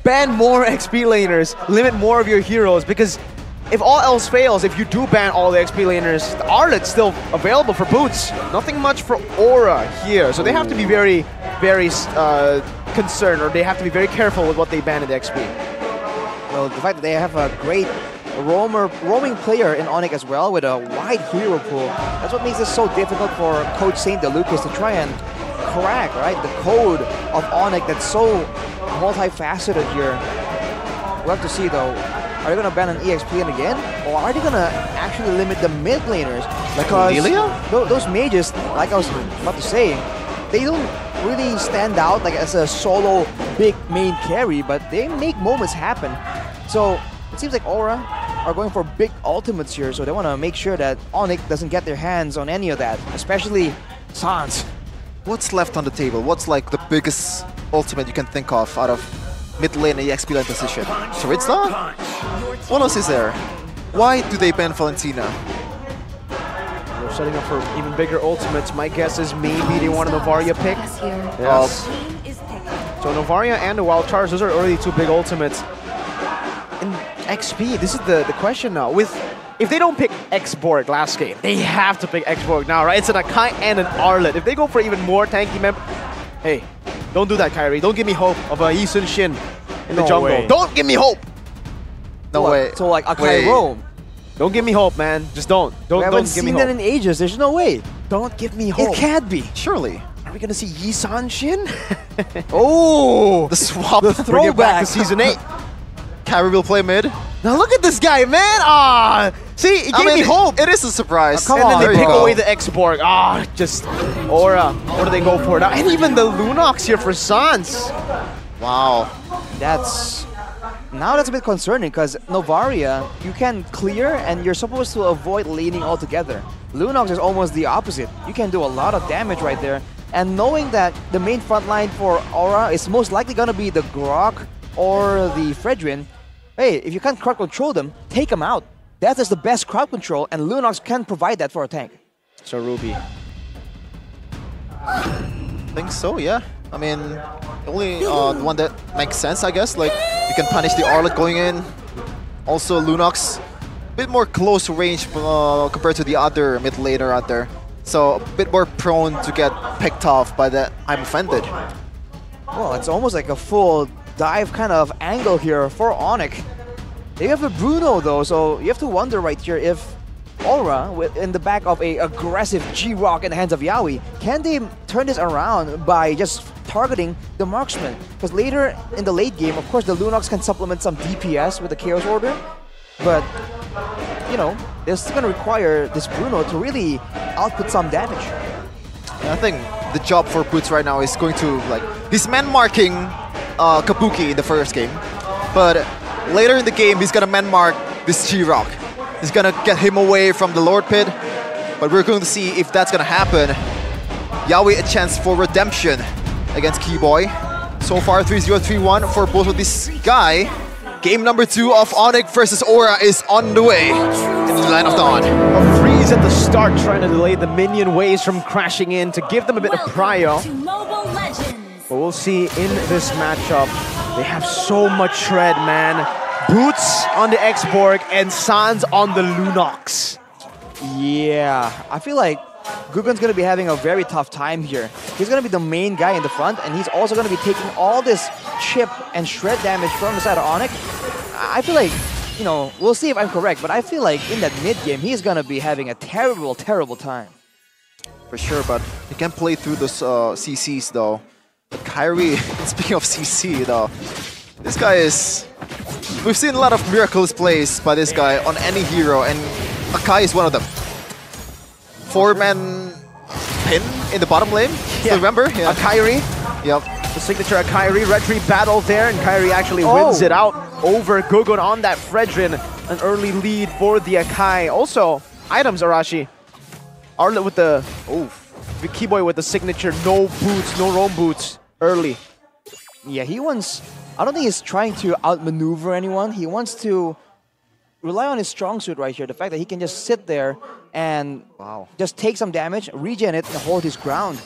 ban more XP laners, limit more of your heroes, because if all else fails, if you do ban all the XP laners, the Arlet's still available for boots. Nothing much for Aura here, so they have to be very, very concerned, or they have to be very careful with what they ban in the XP. Well, the fact that they have a great roaming player in Onic as well with a wide hero pool, that's what makes it so difficult for Coach St. DeLucas to try and crack, right, the code of Onic that's so multifaceted here. We'll have to see though. Are they going to ban an EXP lane again? Or are they going to actually limit the mid laners? Because those mages, like I was about to say, they don't really stand out like as a solo big main carry, but they make moments happen. So it seems like Aura are going for big ultimates here, so they want to make sure that Onic doesn't get their hands on any of that, especially Sans. What's left on the table? What's like the biggest ultimate you can think of out of mid lane and EXP lane position? Charizla? What else is there? Why do they ban Valentina? They're setting up for even bigger ultimates. My guess is maybe they want a Novaria pick. Yes. So Novaria and the Wild Charge, those are already two big ultimates. In XP, this is the question now. If they don't pick X-Borg last game, they have to pick X-Borg now, right? It's an Akai and an Arlet. If they go for even more tanky mem, hey, don't do that, Kyrie. Don't give me hope of a Yi Sun Shin in the jungle. Way. Don't give me hope. No way. So like Akai roam. Don't give me hope, man. Just don't. We haven't Don't give seen me that hope. in ages. There's no way. Don't give me hope. It can't be. Surely. Are we gonna see Yi Sun Shin? Oh, The swap. the Bring it back throwback to Season 8. Carry will play mid. Now look at this guy, man. Ah, see, it gave me hope. It is a surprise. Come And then on, they there you pick go. away the X-Borg. Ah, just Aura. What do they go for now? And even the Lunox here for Sans. Wow. Now that's a bit concerning because Novaria, you can clear and you're supposed to avoid laning altogether. Lunox is almost the opposite. You can do a lot of damage right there. And knowing that the main front line for Aura is most likely going to be the Grok or the Fredrin, hey, if you can't crowd control them, take them out. That is the best crowd control, and Lunox can provide that for a tank. So Ruby. I think so, yeah. I mean, only the one that makes sense, I guess. Like, you can punish the Arlet going in. Also, Lunox, a bit more close range compared to the other mid laner out there. So, a bit more prone to get picked off by the I'm offended. Well, it's almost like a full dive kind of angle here for Onic. They have a Bruno though, so you have to wonder right here if Aura, in the back of a aggressive G-Rock in the hands of Yaoi, can they turn this around by just targeting the marksman? Because later in the late game, of course, the Lunox can supplement some DPS with the Chaos Order, but, you know, they're still going to require this Bruno to really output some damage. And I think the job for Boots right now is going to, like, he's man-marking Kabuki in the first game, but later in the game, he's going to man-mark this G-Rock. He's going to get him away from the Lord Pit, but we're going to see if that's going to happen. Yaoi a chance for redemption against Keyboy. So far, 3-0, 3-1 for both of this guy. Game number 2 of Onic versus Aura is on the way in the Land of Dawn. A freeze at the start, trying to delay the minion waves from crashing in to give them a bit of prio. But we'll see in this matchup, they have so much shred, man. Boots on the X-Borg and Sans on the Lunox. Yeah, I feel like Gugun's going to be having a very tough time here. He's going to be the main guy in the front, and he's also going to be taking all this chip and shred damage from the side of Onic. I feel like, you know, we'll see if I'm correct, but I feel like in that mid-game, he's going to be having a terrible, terrible time. For sure, but he can play through those CCs though. But Kyrie, speaking of CC though, this guy is... We've seen a lot of miraculous plays by this guy on any hero, and Akai is one of them. 4-man pin in the bottom lane, still remember? Yeah. Kyrie. Yep. The signature of Kyrie, retreat battle there, and Kyrie actually wins it out over Gugun on that Fredrin. An early lead for the Akai. Also, items, Arashi. Arlet with the Keyboy with the signature, no boots, no roam boots, early. Yeah, he wants... I don't think he's trying to outmaneuver anyone. He wants to rely on his strong suit right here. The fact that he can just sit there and just take some damage, regen it, and hold his ground.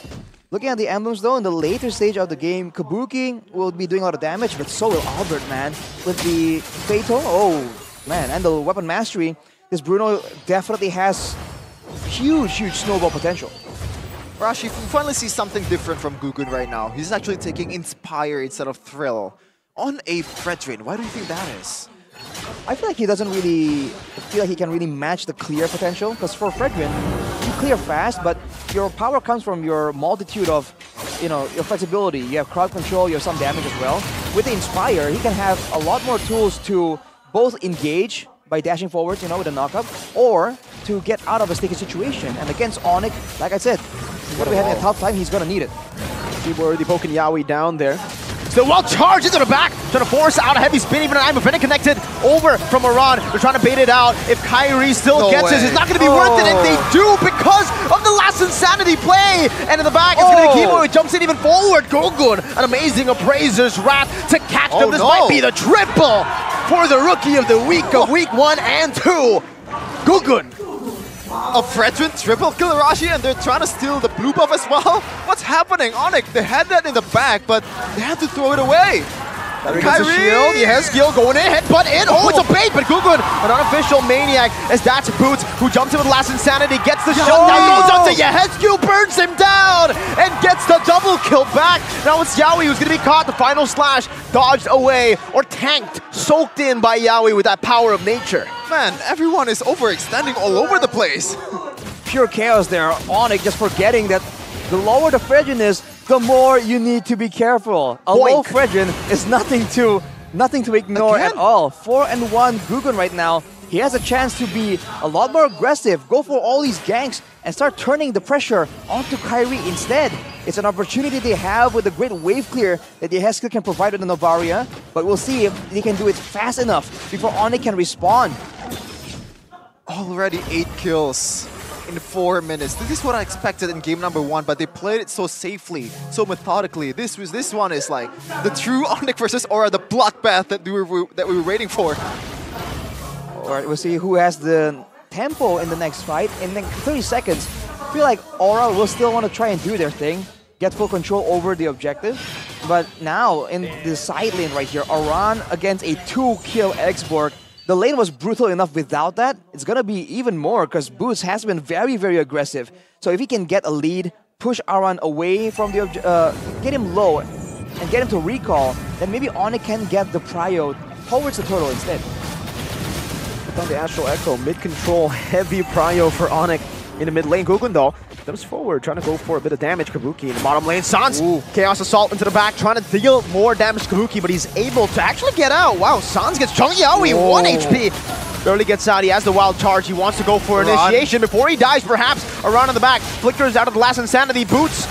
Looking at the emblems though, in the later stage of the game, Kabuki will be doing a lot of damage, but so will Albert, man. With the Fatal, oh man, and the weapon mastery, this Bruno definitely has huge snowball potential. Rashi, we finally see something different from Gugun right now. He's actually taking Inspire instead of Thrill on a Fredrin. Why do you think that is? I feel like he doesn't really feel like he can really match the clear potential, because for Fredrin, you clear fast, but your power comes from your multitude of, your flexibility. You have crowd control, you have some damage as well. With the Inspire, he can have a lot more tools to both engage by dashing forwards, with a knockup, or to get out of a sticky situation. And against Onic, like I said, he's going to be having a tough time, he's going to need it. People already poking Yaoi down there. Still well charged into the back, trying to force out a heavy spin, even an I'm Offended connected over from Iran. They're trying to bait it out. If Kyrie still gets this, it's not going to be worth it, and they do because of the last Insanity play. And in the back, it's going to be Kimo, who jumps in even forward. Gogun, an amazing Appraiser's Wrath to catch them. This might be the triple for the Rookie of the Week of Week 1 and 2. Gugun. A Fredrin triple kill Rashi, and they're trying to steal the blue buff as well? What's happening? Onic, they had that in the back, but they had to throw it away. Kyrie, shield, Yeheskiel going in, headbutt in. Oh, it's a bait, but Gugun, an unofficial maniac, as that's Boots, who jumps in with Last Insanity, gets the shutdown, goes up to Yeheskiel, burns him down, and gets the double kill back. Now it's Yaoi who's going to be caught. The final slash dodged away, or tanked, soaked in by Yaoi with that power of nature. Man, everyone is overextending all over the place. Pure chaos there. Onic just forgetting that the lower the Fredrin is, the more you need to be careful. A low Fredrin is nothing to ignore at all. 4-1 Gugun right now. He has a chance to be a lot more aggressive, go for all these ganks, and start turning the pressure onto Kyrie instead. It's an opportunity they have with the great wave clear that Yeheskiel can provide with the Novaria, but we'll see if they can do it fast enough before Onic can respond. Already 8 kills in 4 minutes. This is what I expected in game number 1, but they played it so safely, so methodically. This one is like the true Onic versus Aura, the bloodbath that we were waiting for. Alright, we'll see who has the tempo in the next fight. In the 30 seconds, I feel like Aura will still want to try and do their thing, get full control over the objective. But now, in the side lane right here, Aran against a 2-kill X-Borg. The lane was brutal enough without that. It's going to be even more because Boots has been very aggressive. So if he can get a lead, push Aran away from the get him low and get him to recall, then maybe Onic can get the prio towards the turtle instead. On the Astral Echo, mid-control, heavy prio for Onic in the mid lane. Gugun though comes forward, trying to go for a bit of damage. Kabuki in the bottom lane. Sans, Chaos Assault into the back, trying to deal more damage to Kabuki, but he's able to actually get out. Wow, Sans gets chunky Yaoi, 1 HP. Barely gets out, he has the wild charge, he wants to go for initiation before he dies, perhaps. Around in the back, flickers out of the last Insanity, Boots.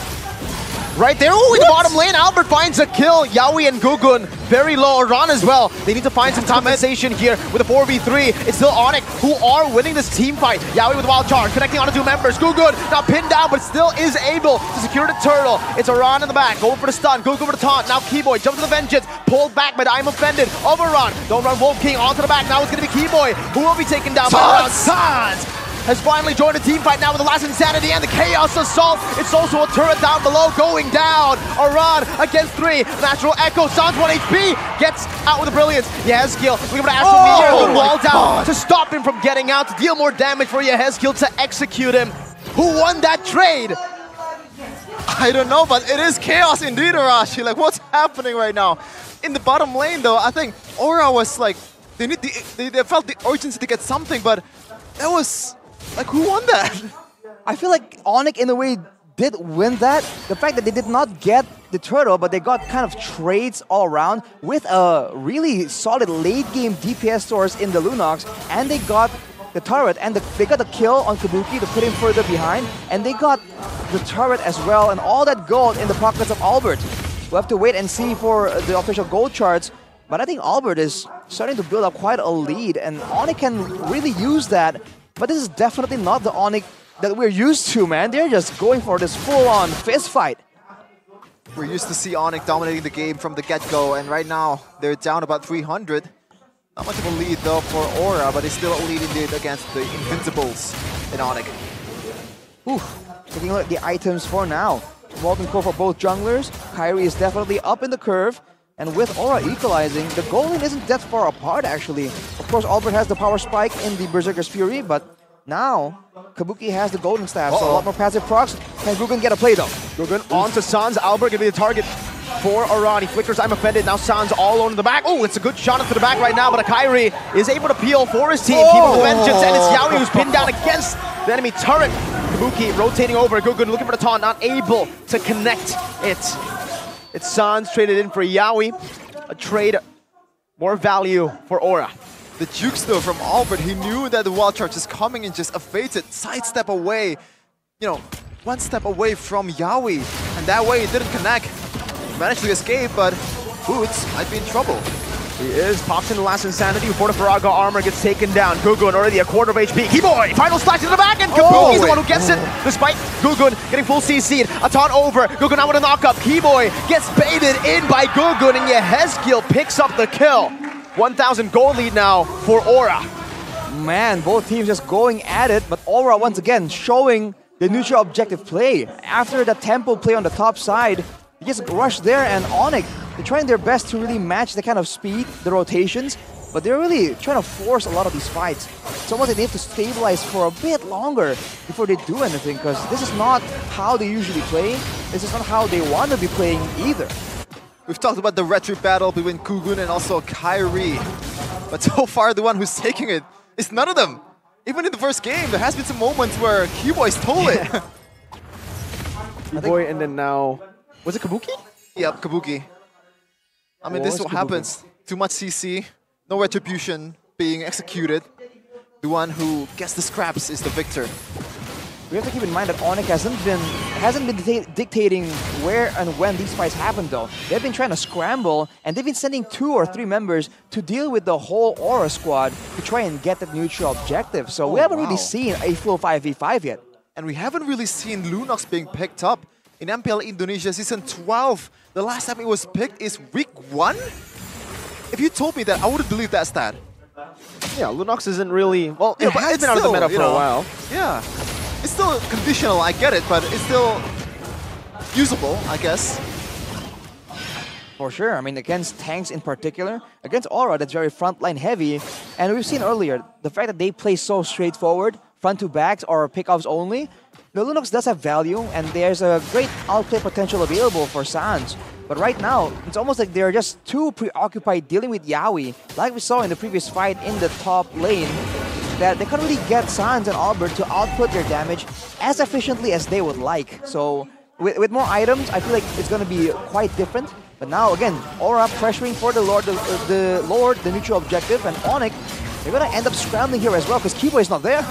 Right there, in the bottom lane, Albert finds a kill. Yaoi and Gugun, very low. Aran as well. They need to find some compensation here with a 4v3. It's still Onic who are winning this team fight. Yaoi with the wild charge, connecting on the 2 members. Gugun now pinned down, but still is able to secure the turtle. It's Aran in the back, going for the stun. Gugun for the taunt. Now Keyboy jumps to the vengeance, pulled back by the I'm Offended of Aran. Don't run Wolf King onto the back. Now it's going to be Keyboy who will be taken down by Aran. Sans has finally joined the team fight now with the last Insanity and the Chaos Assault. It's also a turret down below going down. Aran against 3. Natural Echo. Sans 1 HP. Gets out with the Brilliance. Yeheskiel looking for the Astral Meteor. The wall down to stop him from getting out, to deal more damage for Yeheskiel to execute him. Who won that trade? I don't know, but it is chaos indeed, Arashi. Like, what's happening right now? In the bottom lane, though, I think Aura was like, they felt the urgency to get something, but that was... like, who won that? I feel like Onic, in a way, did win that. The fact that they did not get the turtle, but they got kind of trades all around with a really solid late-game DPS source in the Lunox, and they got the turret, and they got the kill on Kabuki to put him further behind, and they got the turret as well, and all that gold in the pockets of Albert. We'll have to wait and see for the official gold charts, but I think Albert is starting to build up quite a lead, and Onic can really use that. But this is definitely not the Onic that we're used to, man. They're just going for this full-on fist fight. We're used to see Onic dominating the game from the get-go, and right now they're down about 300. Not much of a lead though for Aura, but it's still a lead indeed against the Invincibles in Onic. Taking a look at the items for now. Molten Core for both junglers. Kyrie is definitely up in the curve. And with Aura equalizing, the goal line isn't that far apart actually. Of course, Albert has the power spike in the Berserker's Fury, but now Kabuki has the Golden Staff, so a lot more passive procs. Can Guggen get a play though? Guggen onto Sans. Albert gonna be the target for Aran. He flickers, I'm offended. Now Sans all alone in the back. Oh, it's a good shot into the back right now, but Kyrie is able to peel for his team. Keep the vengeance, and it's Yaoi who's pinned down against the enemy turret. Kabuki rotating over. Guggen looking for the taunt, not able to connect it. It's Sans traded in for Yaoi. A trade, more value for Aura. The jukes though from Albert, he knew that the wild charge is coming and just evades it, sidestep away, you know, one step away from Yaoi, and that way it didn't connect. Managed to escape, but Boots might be in trouble. He is, pops in the last insanity before the Faraga armor gets taken down. Guggen already a quarter of HP. Keyboy, final slash in the back, and Kabuki's the one who gets it, despite Guggen getting full CC'd. A taunt over, Guggen out with a knockup. Keyboy gets baited in by Guggen, and Yehezkiel picks up the kill. 1,000 gold lead now for Aura. Man, both teams just going at it, but Aura once again showing the neutral objective play. After the tempo play on the top side, they just rush there, and Onic, they're trying their best to really match the kind of speed, the rotations, but they're really trying to force a lot of these fights. It's almost like they have to stabilize for a bit longer before they do anything, because this is not how they usually play. This is not how they want to be playing either. We've talked about the retro battle between Guggen and also Kyrie, but so far the one who's taking it is none of them. Even in the first game, there has been some moments where Keyboy stole it. Keyboy, and then now, was it Kabuki? Yep, Kabuki. I mean, this is what happens. Too much CC, no retribution being executed. The one who gets the scraps is the victor. We have to keep in mind that Onic hasn't been dictating where and when these fights happen though. They've been trying to scramble, and they've been sending 2 or 3 members to deal with the whole Aura squad to try and get that neutral objective. So we haven't really seen a full 5v5 yet. And we haven't really seen Lunox being picked up in MPL Indonesia Season 12. The last time it was picked is week 1? If you told me that, I wouldn't believe that stat. Yeah, Lunox isn't really... Well, it has been out of the meta for a while. Yeah. It's still conditional, I get it, but it's still usable, I guess. For sure. I mean, against tanks in particular, against Aura, that's very frontline heavy. And we've seen earlier, the fact that they play so straightforward, front to backs or pickoffs only, the Lunox does have value, and there's a great outplay potential available for Sans. But right now, it's almost like they're just too preoccupied dealing with Yaoi, like we saw in the previous fight in the top lane, that they can't really get Sans and Albert to output their damage as efficiently as they would like. So with more items, I feel like it's going to be quite different. But now again, Aura pressuring for the Lord, the neutral objective, and Onic, they're going to end up scrambling here as well because Keyboy is not there.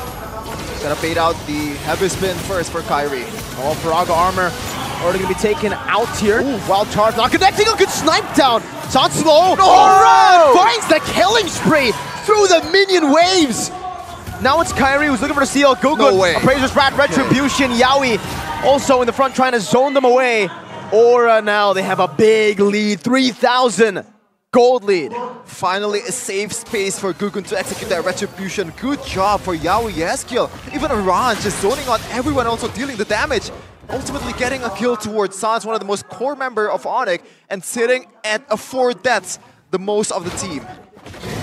Gonna bait out the heavy spin first for Kyrie. Oh, Faraga armor already gonna be taken out here. Ooh. Wild charge not connecting, a good snipe down. Sans slow. Run! Finds the killing spree through the minion waves. Now it's Kyrie who's looking for the steal. Guggen, no way. Appraiser's Rat, Retribution, Yaoi also in the front trying to zone them away. Aura now, they have a big lead, 3,000 gold lead. Finally a safe space for Guggen to execute that retribution. Good job for Yaoi Yehezkiel. Even Aran just zoning on everyone, also dealing the damage. Ultimately getting a kill towards Sans, one of the most core member of Onic, and sitting at a 4 deaths, the most of the team.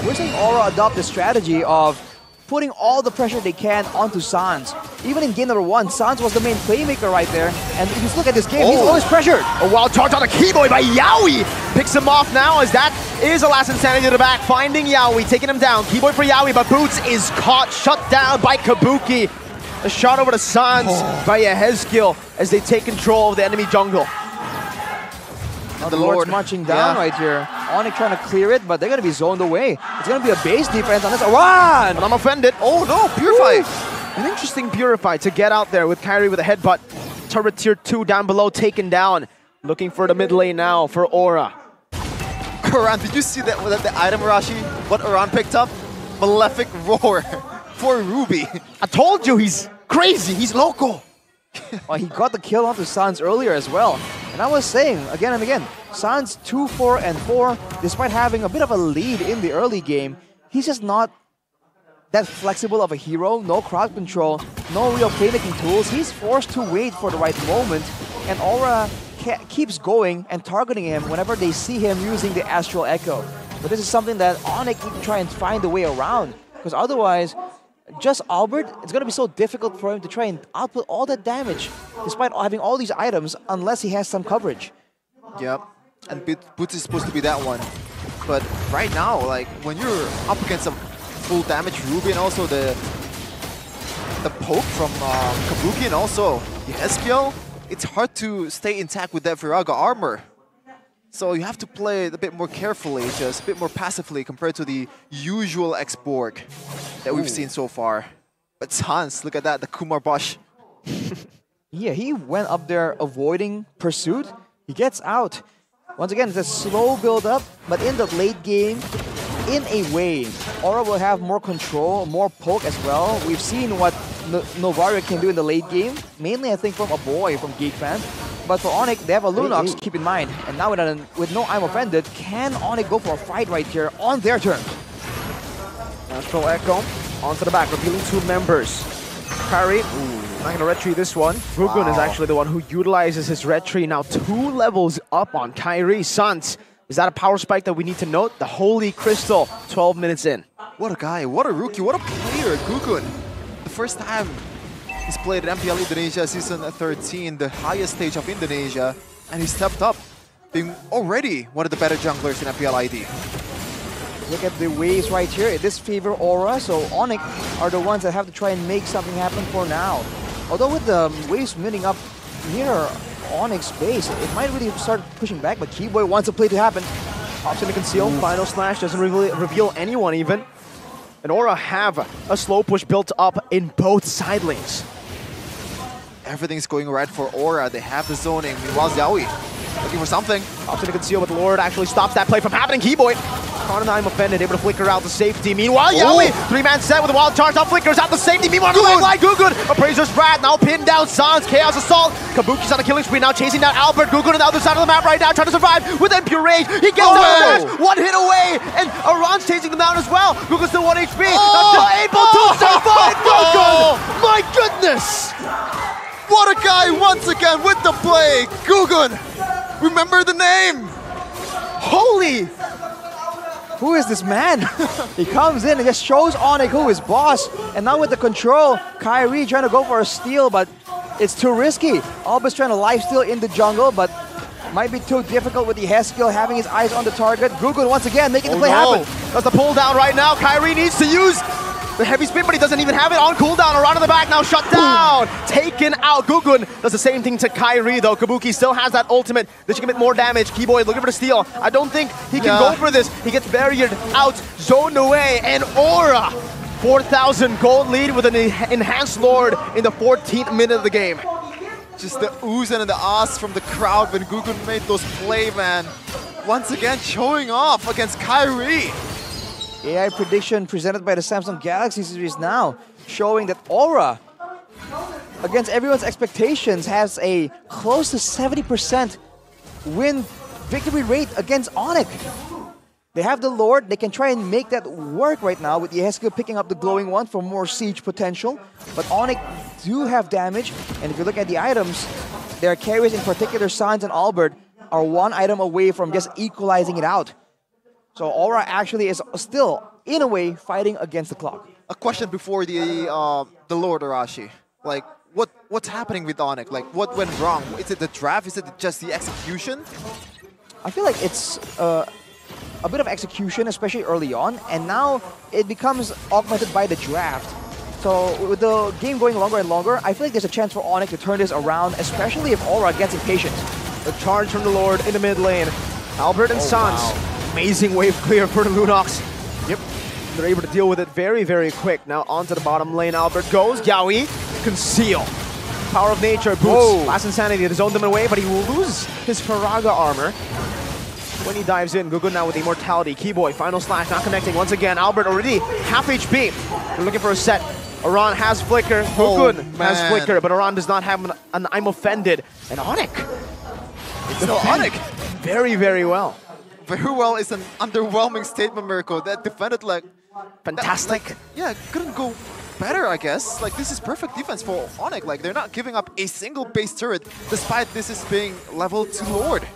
We're seeing Aura adopt the strategy of putting all the pressure they can onto Sans. Even in game number 1, Sans was the main playmaker right there. And if you look at this game, he's always pressured. A wild charge on a Keyboy by Yaoi. Picks him off now as that is a last insanity to the back. Finding Yaoi, taking him down. Keyboy for Yaoi, but Boots is caught, shut down by Kabuki. A shot over to Sans by Yehezkiel as they take control of the enemy jungle. The Lord's marching down right here. Onic trying to clear it, but they're going to be zoned away. It's going to be a base defense on this. Run! But I'm offended. Oh no, Purify! An interesting Purify to get out there with Kyrie with a headbutt. Turret tier 2 down below, taken down. Looking for the mid lane now for Aura. Aran, did you see that the item, Rashi? What Aran picked up? Malefic Roar for Ruby. I told you he's crazy. He's local. Oh, he got the kill onto Sans earlier as well. And I was saying, again and again, Sans 2-4-4, despite having a bit of a lead in the early game, he's just not that flexible of a hero, no crowd control, no real playmaking tools. He's forced to wait for the right moment, and Aura keeps going and targeting him whenever they see him using the Astral Echo. But this is something that Onic need to try and find a way around, because otherwise, just Albert, it's going to be so difficult for him to try and output all that damage, despite having all these items, unless he has some coverage. Yep, and Boots is supposed to be that one. But right now, like, when you're up against a full damage Ruby and also the poke from Kabuki and also the SPL, it's hard to stay intact with that Viraga armor. So you have to play it a bit more carefully, just a bit more passively compared to the usual X-Borg that we've seen so far. But Sans, look at that, the Kumar Bosch. Yeah, he went up there avoiding pursuit. He gets out. Once again, it's a slow build-up, but in the late game, in a way, Aura will have more control, more poke as well. We've seen what Novaria can do in the late game, mainly I think from a boy from GeekFan. But for Onic, they have a Lunox, keep in mind. And now with no I'm offended, can Onic go for a fight right here on their turn? Astral Echo onto the back, revealing 2 members. Kyrie, not going to red tree this one. Gugun is actually the one who utilizes his red tree. Now 2 levels up on Kyrie. Sans, is that a power spike that we need to note? The Holy Crystal, 12 minutes in. What a guy, what a rookie, what a player, Gugun. The first time he's played at MPL Indonesia Season 13, the highest stage of Indonesia, and he stepped up, being already one of the better junglers in MPL ID. Look at the waves right here. This favor Aura, so Onic are the ones that have to try and make something happen for now. Although with the waves meeting up near Onic's base, it might really start pushing back, but Keyboy wants a play to happen. Option to conceal, final slash, doesn't reveal anyone even. And Aura have a slow push built up in both side lanes. Everything's going right for Aura. They have the zoning. Meanwhile, Xiaoyi looking for something. Option to conceal, but Lord actually stops that play from happening. Keyboy, caught in I'm offended, able to flicker out the safety. Meanwhile, Xiaoyi, 3-man set with a wild charge, out flickers out the safety. Meanwhile, the line, Gugun, Appraiser's Wrath, now pinned down Sans, Chaos Assault. Kabuki's on a killing spree, now chasing down Albert. Gugun on the other side of the map right now, trying to survive with Impure Rage. He gets down the dash, 1 hit away, and Aran's chasing him down as well. Gugun's still 1 HP, not able to survive Gugun! My goodness! What a guy once again with the play! Gugun! Remember the name! Holy! Who is this man? He comes in and just shows Onic who is boss. And now with the control, Kyrie trying to go for a steal, but it's too risky. Albert's trying to lifesteal in the jungle, but might be too difficult with the Heskill having his eyes on the target. Gugun once again making the play happen. That's the pull down right now. Kyrie needs to use the heavy spin, but he doesn't even have it on cooldown. Around in the back now, shut down. Taken out. Gugun does the same thing to Kyrie though. Kabuki still has that ultimate. This should commit more damage. Keyboy looking for the steal. I don't think he can go for this. He gets barriered out, zoned away, and Aura 4,000 gold lead with an enhanced Lord in the 14th minute of the game. Just the oohs and the ahs from the crowd when Gugun made those play, man. Once again showing off against Kyrie. AI prediction presented by the Samsung Galaxy series now, showing that Aura, against everyone's expectations, has a close to 70% win victory rate against Onic. They have the Lord, they can try and make that work right now with Yeheskiel picking up the glowing one for more siege potential. But Onic do have damage, and if you look at the items, their carries, in particular Sans and Albert, are 1 item away from just equalizing it out. So Aura actually is still, in a way, fighting against the clock. A question before the Lord Arashi. Like, what's happening with Onic? Like, what went wrong? Is it the draft? Is it just the execution? I feel like it's a bit of execution, especially early on, and now it becomes augmented by the draft. So with the game going longer and longer, I feel like there's a chance for Onic to turn this around, especially if Aura gets impatient. The charge from the Lord in the mid lane. Albert and Sans. Wow. Amazing wave clear for the Lunox. Yep, they're able to deal with it very, very quick. Now onto the bottom lane, Albert goes. Yaoi, conceal. Power of nature, boots. Last insanity to zone them away, but he will lose his Faraga armor when he dives in. Gugun now with immortality. Keyboy, final slash, not connecting. Once again, Albert already half HP. They're looking for a set. Aran has flicker. Gugun has flicker, but Aran does not have an I'm offended. And Onic. It's still Onic. Very, very well. Very well is an underwhelming statement, Mirko. That defended like Fantastic. Like, yeah, couldn't go better, I guess. Like, this is perfect defense for Onic. Like, they're not giving up a single base turret, despite this is being leveled to Lord.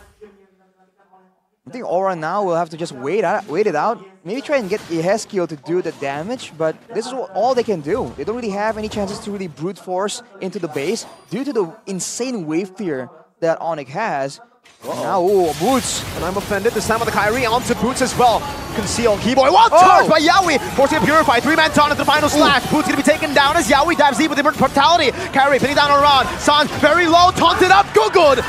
I think Aura now will have to just wait it out. Maybe try and get Eheskio to do the damage, but this is all they can do. They don't really have any chances to really brute force into the base due to the insane wave clear that Onic has. Now, Boots. And I'm offended this time with the Kyrie onto Boots as well. Conceal Keyboy. Wild charge by Yaoi. Forcing a Purify. 3-man taunt into the final slash. Boots gonna be taken down as Yaoi dives deep with immortality. Kyrie pinning down around. Sans very low. Taunted up. Good.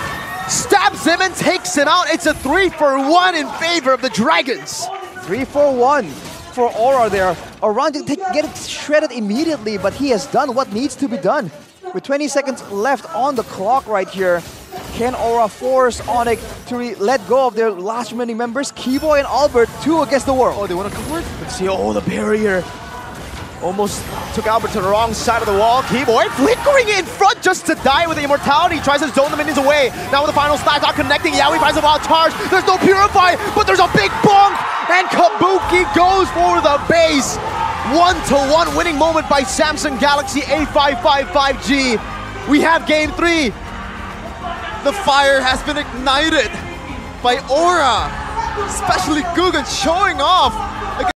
Stabs him and takes him out. It's a 3-for-1 in favor of the Dragons. 3-for-1 for Aura there. Around to get it shredded immediately, but he has done what needs to be done. With 20 seconds left on the clock right here, can Aura force Onic to let go of their last remaining members? Keyboy and Albert, 2 against the world. Oh, they want to convert? Let's see, the barrier. Almost took Albert to the wrong side of the wall. Keyboy flickering in front just to die with the immortality. Tries to zone the minions away. Now with the final slash, not connecting. Yaoi finds a wild charge. There's no Purify, but there's a big bonk. And Kabuki goes for the base. 1-to-1 winning moment by Samsung Galaxy A555G. We have game 3. The fire has been ignited by Aura, especially Guggen showing off